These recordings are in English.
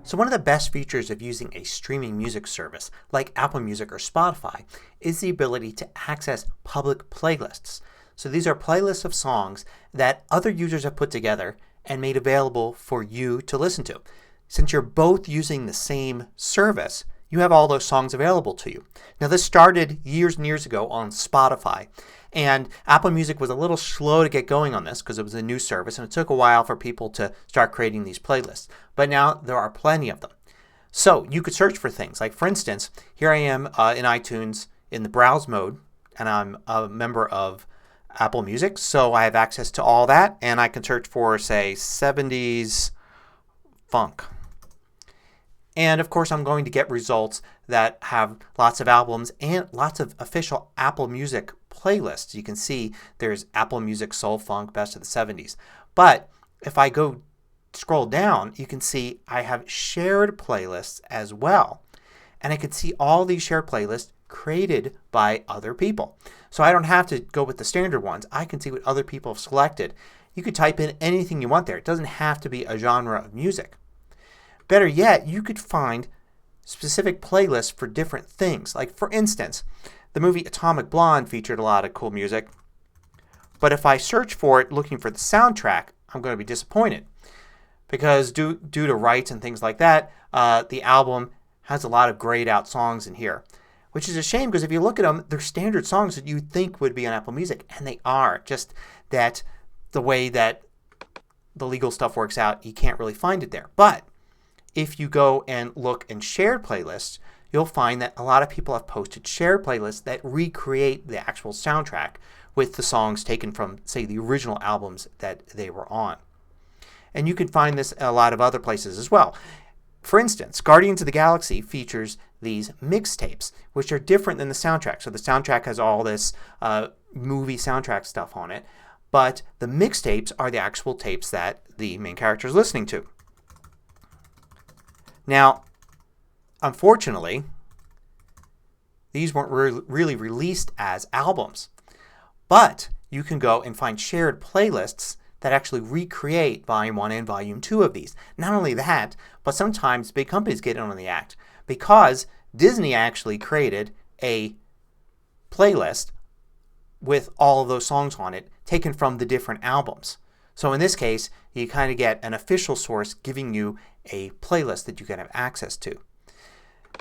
So one of the best features of using a streaming music service like Apple Music or Spotify is the ability to access public playlists. So these are playlists of songs that other users have put together and made available for you to listen to. Since you're both using the same service, you have all those songs available to you. Now this started years and years ago on Spotify, and Apple Music was a little slow to get going on this because it was a new service and it took a while for people to start creating these playlists. But now there are plenty of them. So you could search for things like, for instance, here I am in iTunes in the browse mode and I'm a member of Apple Music, so I have access to all that and I can search for, say, 70s funk. And of course I'm going to get results that have lots of albums and lots of official Apple Music playlists. You can see there's Apple Music Soul Funk Best of the 70s. But if I go scroll down you can see I have shared playlists as well. And I can see all these shared playlists created by other people. So I don't have to go with the standard ones. I can see what other people have selected. You could type in anything you want there. It doesn't have to be a genre of music. Better yet, you could find specific playlists for different things. Like for instance, the movie Atomic Blonde featured a lot of cool music. But if I search for it looking for the soundtrack, I'm going to be disappointed. Because due to rights and things like that, the album has a lot of grayed out songs in here. Which is a shame because if you look at them, they're standard songs that you think would be on Apple Music. And they are. Just that the way that the legal stuff works out, you can't really find it there. But if you go and look in shared playlists, you'll find that a lot of people have posted shared playlists that recreate the actual soundtrack with the songs taken from, say, the original albums that they were on. And you can find this a lot of other places as well. For instance, Guardians of the Galaxy features these mixtapes, which are different than the soundtrack. So the soundtrack has all this movie soundtrack stuff on it. But the mixtapes are the actual tapes that the main character is listening to. Now, unfortunately, these weren't really released as albums. But you can go and find shared playlists that actually recreate Volume 1 and Volume 2 of these. Not only that, but sometimes big companies get in on the act because Disney actually created a playlist with all of those songs on it taken from the different albums. So in this case, you kind of get an official source giving you a playlist that you can have access to.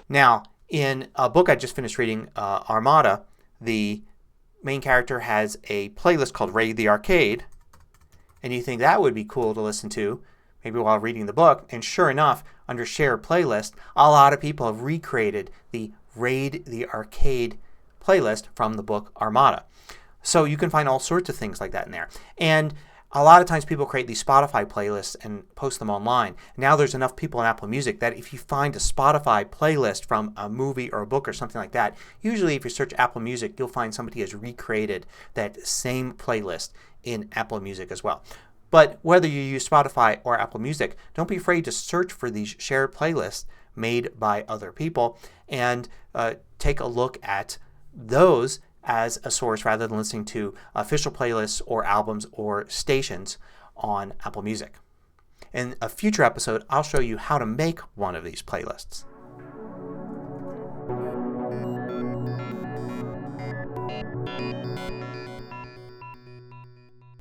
Now, in a book I just finished reading, Armada, the main character has a playlist called Raid the Arcade. And you think that would be cool to listen to maybe while reading the book. And sure enough, under Shared Playlist, a lot of people have recreated the Raid the Arcade playlist from the book Armada. So you can find all sorts of things like that in there. And a lot of times people create these Spotify playlists and post them online. Now there's enough people on Apple Music that if you find a Spotify playlist from a movie or a book or something like that, usually if you search Apple Music you'll find somebody has recreated that same playlist in Apple Music as well. But whether you use Spotify or Apple Music, don't be afraid to search for these shared playlists made by other people and take a look at those as a source rather than listening to official playlists or albums or stations on Apple Music. In a future episode I'll show you how to make one of these playlists.